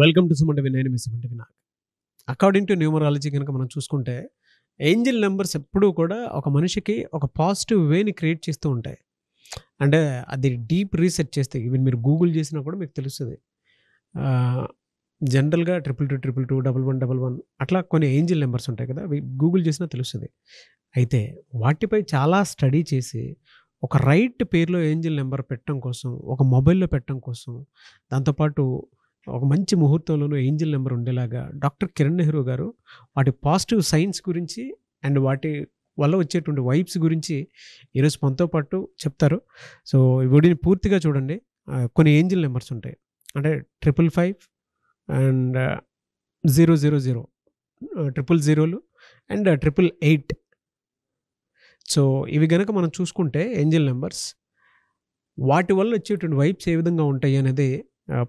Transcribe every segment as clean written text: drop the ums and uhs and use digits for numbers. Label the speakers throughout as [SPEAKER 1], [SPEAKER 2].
[SPEAKER 1] Welcome to సుమంట Vinay. నేను సుమంట Vinayak. According to numerology కనుక మనం చూసుకుంటే ఏంజిల్ నెంబర్స్ ఎప్పుడూ కూడా ఒక మనిషికి ఒక పాజిటివ్ వేని క్రియేట్ చేస్తూ ఉంటాయి. అంటే అది డీప్ రీసెర్చ్ చేస్తే ఈవెన్ మీరు గూగుల్ చేసినా కూడా మీకు తెలుస్తుంది. జనరల్గా 222 222 1111 అట్లా కొన్ని ఏంజిల్ నెంబర్స్ ఉంటాయి కదా, అవి గూగుల్ చేసినా తెలుస్తుంది. అయితే వాటిపై చాలా స్టడీ చేసి ఒక రైట్ పేరులో ఏంజిల్ నెంబర్ పెట్టడం కోసం, ఒక మొబైల్లో పెట్టడం కోసం, దాంతోపాటు ఒక మంచి ముహూర్తంలోనూ ఏంజిల్ నెంబర్ ఉండేలాగా డాక్టర్ కిరణ్ నెహ్రూ గారు వాటి పాజిటివ్ సైన్స్ గురించి అండ్ వాటి వల్ల వచ్చేటువంటి వైబ్స్ గురించి ఈరోజు మనతో పాటు చెప్తారు. సో ఈ వీడియోని పూర్తిగా చూడండి. కొన్ని ఏంజిల్ నెంబర్స్ ఉంటాయి, అంటే 555 అండ్ 000 000 అండ్ 888. సో ఇవి కనుక మనం చూసుకుంటే ఏంజిల్ నెంబర్స్ వాటి వల్ల వచ్చేటువంటి వైబ్స్ ఏ విధంగా ఉంటాయి అనేది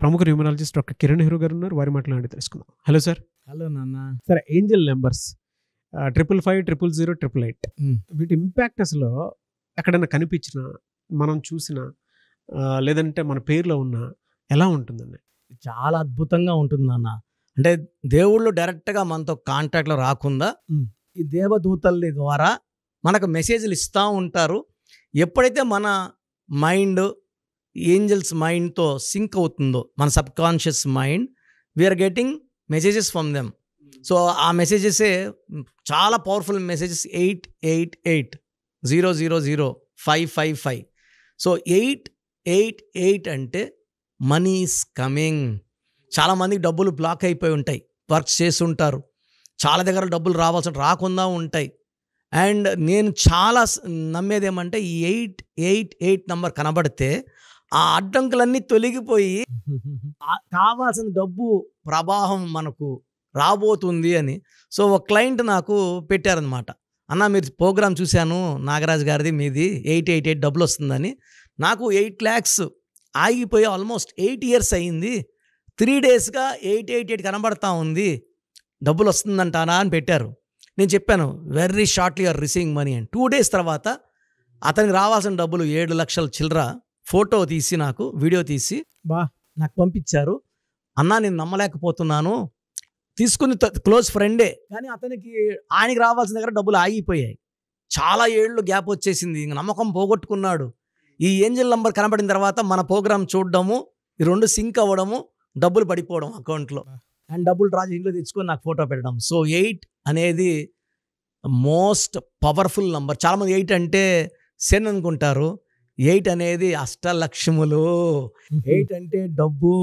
[SPEAKER 1] ప్రముఖ న్యూమరాలజిస్ట్ డాక్టర్ కిరణ్ నెహ్రూ గారు ఉన్నారు, వారి మాట్లాడి తెలుసుకుందాం. Hello sir.
[SPEAKER 2] హలో నాన్న.
[SPEAKER 1] సరే, ఏంజిల్ నెంబర్స్ 555 000 888 వీటి ఇంపాక్ట్ అసలు ఎక్కడైనా కనిపించినా, మనం చూసినా, లేదంటే మన పేరులో ఉన్న ఎలా ఉంటుందండి?
[SPEAKER 2] చాలా అద్భుతంగా ఉంటుంది నాన్న. అంటే దేవుళ్ళు డైరెక్ట్గా మనతో కాంటాక్ట్లో రాకుండా ఈ దేవదూతల ద్వారా మనకు మెసేజ్లు ఇస్తూ ఉంటారు. ఎప్పుడైతే మన మైండ్ ఏంజల్స్ మైండ్తో సింక్ అవుతుందో, మన sub conscious mind, we are getting messages from them. So ఆ మెసేజెసే చాలా పవర్ఫుల్ మెసేజెస్. 888 000 555. సో 888 అంటే మనీ ఈస్ కమింగ్. చాలామందికి డబ్బులు బ్లాక్ అయిపోయి ఉంటాయి, వర్క్స్ చేస్తుంటారు, చాలా దగ్గర డబ్బులు రాకుండా ఉంటాయి. అండ్ నేను చాలా నమ్మేది ఏమంటే ఈ 888 నంబర్ కనబడితే ఆ అడ్డంకులన్నీ తొలగిపోయి కావాల్సిన డబ్బు ప్రవాహం మనకు రాబోతుంది అని. సో ఒక క్లయింట్ నాకు పెట్టారనమాట, అన్న మీరు ప్రోగ్రామ్ చూశాను నాగరాజ్ గారిది, మీది 888 డబ్బులు వస్తుందని. నాకు 8 lakhs ఆగిపోయి ఆల్మోస్ట్ 8 years అయ్యింది, 3 daysగా 888 కనబడతా ఉంది, డబ్బులు వస్తుందంటానా అని పెట్టారు. నేను చెప్పాను very shortly are receiving money అని. 2 days తర్వాత అతనికి రావాల్సిన డబ్బులు 7 లక్షల చిల్లర ఫోటో తీసి, నాకు వీడియో తీసి నాకు పంపించారు. అన్నా నేను నమ్మలేకపోతున్నాను, తీసుకుని క్లోజ్ ఫ్రెండే కానీ అతనికి ఆయనకి రావాల్సిన దగ్గర డబ్బులు ఆగిపోయాయి. చాలా ఏళ్ళు గ్యాప్ వచ్చేసింది, ఇంక నమ్మకం పోగొట్టుకున్నాడు. ఈ ఏంజిల్ నంబర్ కనబడిన తర్వాత మన ప్రోగ్రామ్ చూడడము, ఈ రెండు సింక్ అవ్వడము, డబ్బులు పడిపోవడం అకౌంట్లో, అండ్ డబ్బులు డ్రా చేసి ఇంట్లో తెచ్చుకొని నాకు ఫోటో పెట్టడం. సో 8 అనేది మోస్ట్ పవర్ఫుల్ నంబర్. చాలామంది 8 అంటే శని అనుకుంటారు. 8 అనేది అష్టలక్ష్ములు, 8 అంటే డబ్బు.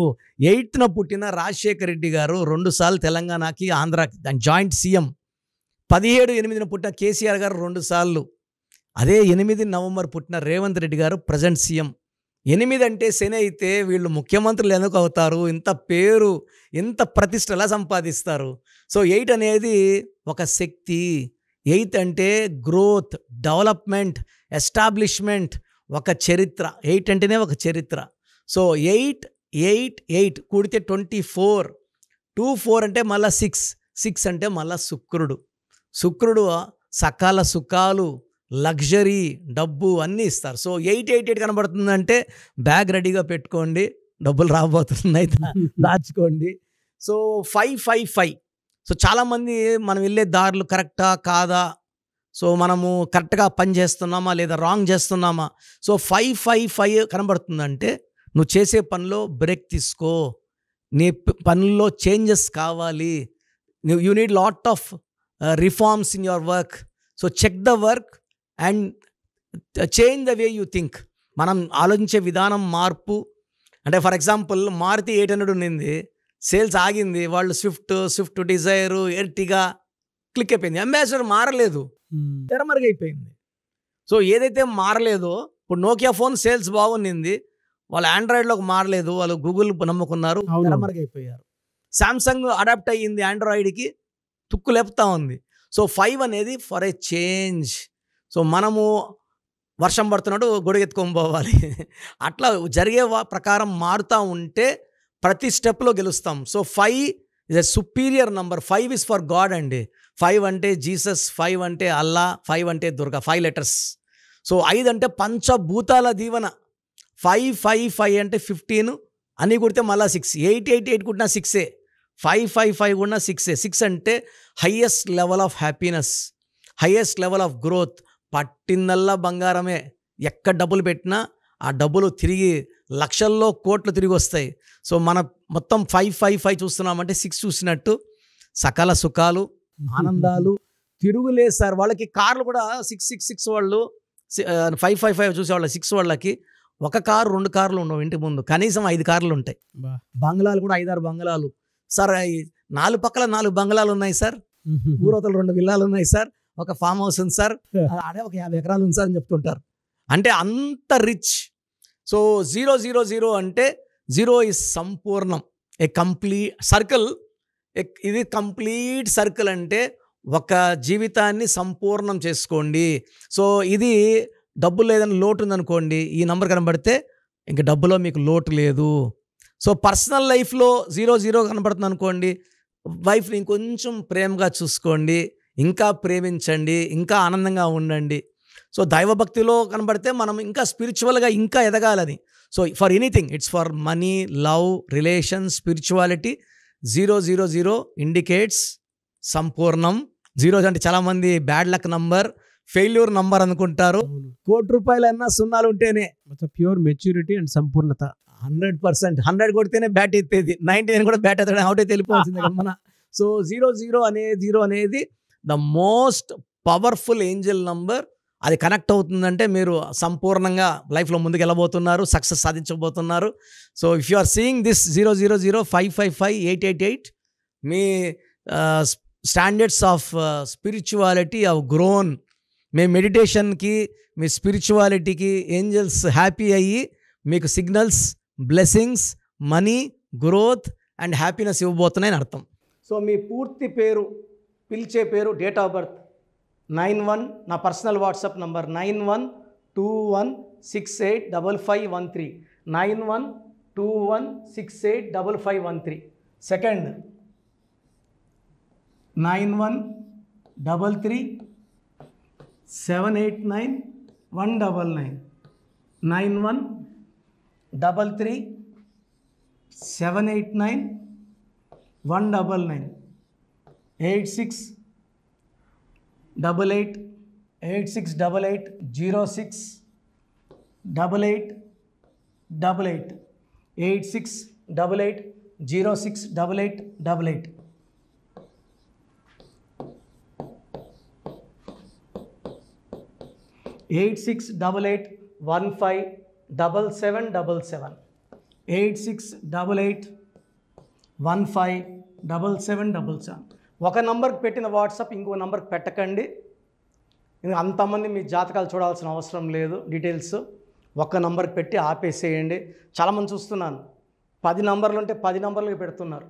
[SPEAKER 2] 8న పుట్టిన రాజశేఖర రెడ్డి గారు 2 సార్లు తెలంగాణకి, ఆంధ్రాకి జాయింట్ సీఎం. 17/8న పుట్టిన కేసీఆర్ గారు 2 సార్లు. అదే 8 నవంబర్ పుట్టిన రేవంత్ రెడ్డి గారు ప్రజెంట్ సీఎం. 8 అంటే శని అయితే వీళ్ళు ముఖ్యమంత్రులు ఎందుకు అవుతారు? ఇంత పేరు, ఇంత ప్రతిష్ట ఎలా సంపాదిస్తారు? సో 8 అనేది ఒక శక్తి. 8 అంటే గ్రోత్, డెవలప్మెంట్, ఎస్టాబ్లిష్మెంట్, ఒక చరిత్ర. 8 అంటేనే ఒక చరిత్ర. సో 888 కూడితే 24. 24 అంటే మళ్ళీ 6 అంటే మళ్ళీ శుక్రుడు సకాల సుఖాలు, లగ్జరీ, డబ్బు అన్నీ ఇస్తారు. సో 888 కనబడుతుందంటే బ్యాగ్ రెడీగా పెట్టుకోండి, డబ్బులు రాబోతున్నాయి, దాచుకోండి. సో 555. సో చాలామంది మనం వెళ్ళే దారులు కరెక్టా కాదా, సో మనము కరెక్ట్గా పని చేస్తున్నామా లేదా రాంగ్ చేస్తున్నామా. సో 555 కనబడుతుందంటే నువ్వు చేసే పనిలో బ్రేక్ తీసుకో, నీ పనుల్లో చేంజెస్ కావాలి, you need lot of reforms in your work. So check the work and change the way you think. మనం ఆలోచించే విధానం మార్పు. అంటే ఫర్ ఎగ్జాంపుల్ మారుతి 800 ఉన్నింది, సేల్స్ ఆగింది, వాళ్ళు స్విఫ్ట్ డిజైర్, ఎర్టిగా క్లిక్ అయిపోయింది. అంబాసిడర్ మారలేదు, తెరమరుగైపోయింది. సో ఏదైతే మారలేదో, ఇప్పుడు నోకియా ఫోన్ సేల్స్ బాగుంది, వాళ్ళు ఆండ్రాయిడ్లోకి మారలేదు, వాళ్ళు గూగుల్ నమ్ముకున్నారు, తెరమరుగైపోయారు. శాంసంగ్ అడాప్ట్ అయ్యింది ఆండ్రాయిడ్కి, తుక్కు లేపుతా ఉంది. సో 5 అనేది ఫర్ ఏ చేంజ్. సో మనము వర్షం పడుతున్నాడు గొడుగెత్తుకొని పోవాలి, అట్లా జరిగే ప్రకారం మారుతూ ఉంటే ప్రతి స్టెప్లో గెలుస్తాం. So 5 is a superior number. 5 is for God అండి. 5 అంటే జీసస్, 5 అంటే అల్లా, 5 అంటే దుర్గా, 5 letters. సో 5 అంటే పంచభూతాల దీవెన. 555 అంటే 15, అని కొడితే మళ్ళీ 6, 888 కొట్టినా 6, 555 కొట్టినా 6. 6 అంటే highest level of happiness, highest level of growth. పట్టిందల్లా బంగారమే. ఎక్కడ డబ్బులు పెట్టినా ఆ డబ్బులు తిరిగి లక్షల్లో కోట్లు తిరిగి వస్తాయి. సో మన మొత్తం 555 చూస్తున్నామంటే 6 చూసినట్టు సకల సుఖాలు, ఆనందాలు తిరుగులేదు సార్. వాళ్ళకి కార్లు కూడా 666 వాళ్ళు 555 చూసేవాళ్ళ 6 వాళ్ళకి 1 కారు 2 కార్లు ఉండవు ఇంటి ముందు, కనీసం 5 కార్లు ఉంటాయి. బంగ్లాలు కూడా 5-6 బంగ్లాలు సార్. 4 పక్కల 4 బంగ్లాలు ఉన్నాయి సార్. ఊరవతల 2 విల్లాలు ఉన్నాయి సార్. ఒక ఫామ్ హౌస్ ఉంది సార్. ఆడే ఒక 50 ఎకరాలు ఉంది సార్ అని చెప్తుంటారు. అంటే అంత రిచ్. సో 000 అంటే 0 ఇస్ సంపూర్ణం, ఏ కంప్లీట్ సర్కిల్. ఇది కంప్లీట్ సర్కిల్ అంటే ఒక జీవితాన్ని సంపూర్ణం చేసుకోండి. సో ఇది డబ్బు లేదని లోటు ఉందనుకోండి, ఈ నంబర్ కనబడితే ఇంక డబ్బులో మీకు లోటు లేదు. సో పర్సనల్ లైఫ్లో 0 కనబడుతుంది అనుకోండి, వైఫ్ని ఇంకొంచెం ప్రేమగా చూసుకోండి, ఇంకా ప్రేమించండి, ఇంకా ఆనందంగా ఉండండి. సో దైవభక్తిలో కనబడితే మనం ఇంకా స్పిరిచువల్గా ఇంకా ఎదగాలని. So for anything, it's for money, love, relations, spirituality. 000 indicates సంపూర్ణం. 0 అంటే చాలామంది bad luck number, failure number అనుకుంటారు. ₹1,00,00,000 సున్నాలు ఉంటేనే
[SPEAKER 1] ప్యూర్ మెచ్యూరిటీ అండ్ సంపూర్ణత.
[SPEAKER 2] 100%. 100 కొడితేనే బ్యాట్ ఎత్తేది, 99 కూడా బ్యాట్ ఎత్తడం, అవుట్ అయితే వెళ్ళిపోవాల్సిందే కదా మన. సో 0 అనేది the most powerful angel number. అది కనెక్ట్ అవుతుందంటే మీరు సంపూర్ణంగా లైఫ్లో ముందుకు వెళ్ళబోతున్నారు, సక్సెస్ సాధించబోతున్నారు. So if you are seeing this 000 555 888, మీ standards of spirituality have grown. మీ మెడిటేషన్కి, మీ స్పిరిచువాలిటీకి ఏంజల్స్ హ్యాపీ అయ్యి మీకు signals, blessings, money, growth and happiness ఇవ్వబోతున్నాయని అర్థం. సో మీ పూర్తి పేరు, పిలిచే పేరు, డేట్ ఆఫ్ బర్త్ 91, నా personal WhatsApp number 9121685513, 9121685513. Second 9133789199, 9133789199, 8688 0688 8688 0688. Eight 8688157777, 8688157777. ఒక నంబర్కి పెట్టిన వాట్సాప్ ఇంకో నంబర్కి పెట్టకండి. అంతమంది మీ జాతకాలు చూడాల్సిన అవసరం లేదు. డీటెయిల్స్ ఒక్క నంబర్కి పెట్టి ఆపేసేయండి. చాలామంది చూస్తున్నాను 10 నంబర్లు ఉంటే 10 నంబర్లకి పెడుతున్నారు.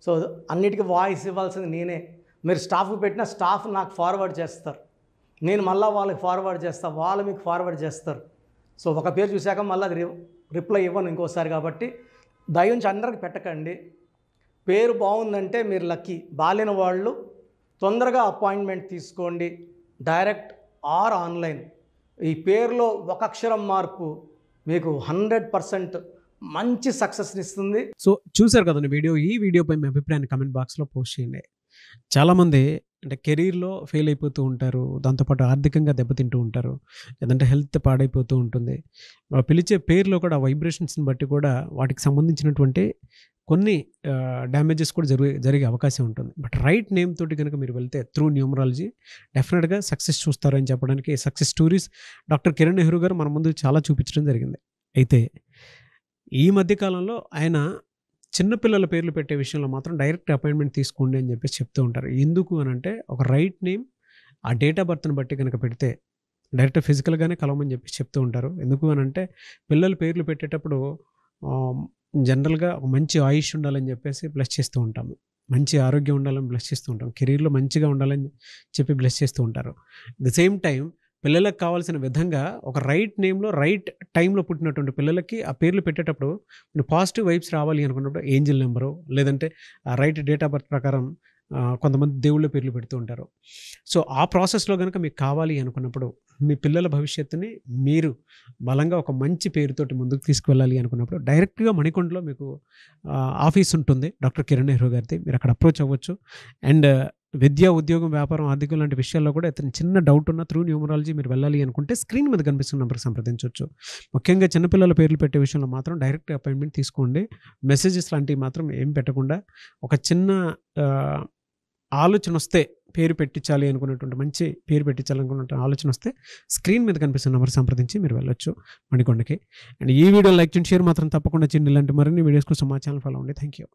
[SPEAKER 2] సో అన్నిటికీ వాయిస్ ఇవ్వాల్సింది నేనే. మీరు స్టాఫ్కి పెట్టిన స్టాఫ్ నాకు ఫార్వర్డ్ చేస్తారు, నేను మళ్ళీ వాళ్ళకి ఫార్వర్డ్ చేస్తాను, వాళ్ళు మీకు ఫార్వర్డ్ చేస్తారు. సో ఒక పేరు చూశాక మళ్ళీ అది రిప్లై ఇవ్వను ఇంకోసారి. కాబట్టి దయించి అందరికి పెట్టకండి. పేరు బాగుందంటే మీరు లక్కీ. బాలేని వాళ్ళు తొందరగా అపాయింట్మెంట్ తీసుకోండి, డైరెక్ట్ ఆర్ ఆన్లైన్. ఈ పేరులో ఒక అక్షరం మార్పు మీకు 100% మంచి సక్సెస్ని ఇస్తుంది.
[SPEAKER 1] సో చూశారు కదండి వీడియో. ఈ వీడియోపై మీ అభిప్రాయాన్ని కమెంట్ బాక్స్లో పోస్ట్ చేయండి. చాలామంది అంటే కెరీర్లో ఫెయిల్ అయిపోతూ ఉంటారు, దాంతోపాటు ఆర్థికంగా దెబ్బతింటూ ఉంటారు, లేదంటే హెల్త్ పాడైపోతూ ఉంటుంది. పిలిచే పేరులో కూడా వైబ్రేషన్స్ని బట్టి కూడా వాటికి సంబంధించినటువంటి కొన్ని డ్యామేజెస్ కూడా జరిగే అవకాశం ఉంటుంది. బట్ రైట్ నేమ్ తోటి కనుక మీరు వెళ్తే త్రూ న్యూమరాలజీ డెఫినెట్గా సక్సెస్ చూస్తారని చెప్పడానికి success stories doctor Kiran Nehru గారు మన ముందు చాలా చూపించడం జరిగింది. అయితే ఈ మధ్యకాలంలో ఆయన చిన్నపిల్లల పేర్లు పెట్టే విషయంలో మాత్రం డైరెక్ట్ అపాయింట్మెంట్ తీసుకోండి అని చెప్పేసి చెప్తూ ఉంటారు. ఎందుకు అని అంటే ఒక రైట్ నేమ్ ఆ డేట్ ఆఫ్ బర్త్ని బట్టి కనుక పెడితే డైరెక్ట్ ఫిజికల్గానే కలవమని చెప్పేసి చెప్తూ ఉంటారు. ఎందుకు అని అంటే పిల్లల పేర్లు పెట్టేటప్పుడు జనరల్గా మంచి ఆయుష్ ఉండాలని చెప్పేసి బ్లెస్ చేస్తూ ఉంటాము, మంచి ఆరోగ్యం ఉండాలని బ్లెస్ చేస్తూ ఉంటాం, కెరీర్లో మంచిగా ఉండాలని చెప్పి బ్లెస్ చేస్తూ ఉంటారు. ద సేమ్ టైం పిల్లలకు కావాల్సిన విధంగా ఒక రైట్ నేమ్లో రైట్ టైంలో పుట్టినటువంటి పిల్లలకి ఆ పేర్లు పెట్టేటప్పుడు పాజిటివ్ వైబ్స్ రావాలి అనుకున్నప్పుడు ఏంజిల్ నెంబరు లేదంటే రైట్ డేట్ ఆఫ్ బర్త్ ప్రకారం కొంతమంది దేవుళ్ళ పేర్లు పెడుతూ ఉంటారు. సో ఆ ప్రాసెస్లో కనుక మీకు కావాలి అనుకున్నప్పుడు మీ పిల్లల భవిష్యత్తుని మీరు బలంగా ఒక మంచి పేరుతోటి ముందుకు తీసుకువెళ్ళాలి అనుకున్నప్పుడు డైరెక్ట్గా మణికొండలో మీకు ఆఫీస్ ఉంటుంది డాక్టర్ కిరణ్ నెహ్రూ గారిది. మీరు అక్కడ అప్రోచ్ అవ్వచ్చు. అండ్ విద్య, ఉద్యోగం, వ్యాపారం, ఆర్థికం లాంటి విషయాల్లో కూడా ఏదైనా చిన్న డౌట్ ఉన్న త్రూ న్యూమరాలజీ మీరు వెళ్ళాలి అనుకుంటే స్క్రీన్ మీద కనిపిస్తున్న నెంబర్కి సంప్రదించవచ్చు. ముఖ్యంగా చిన్నపిల్లల పేర్లు పెట్టే విషయంలో మాత్రం డైరెక్ట్ అపాయింట్మెంట్ తీసుకోండి. మెసేజెస్ లాంటివి మాత్రం ఏం పెట్టకుండా ఒక చిన్న ఆలోచన వస్తే పేరు పెట్టించాలి అనుకున్నటువంటి మంచి పేరు పెట్టించాలనుకున్న ఆలోచన వస్తే స్క్రీన్ మీద కనిపిస్తున్న నెంబర్ సంప్రదించి మీరు వెళ్ళొచ్చు మణికొండకి. అండ్ ఈ వీడియో లైక్ చేయండి, షేర్ మాత్రం తప్పకుండా చేయండి. ఇలాంటి మరిన్ని వీడియోస్ కోసం మా ఛానల్ ఫాలో అవ్వండి. Thank you.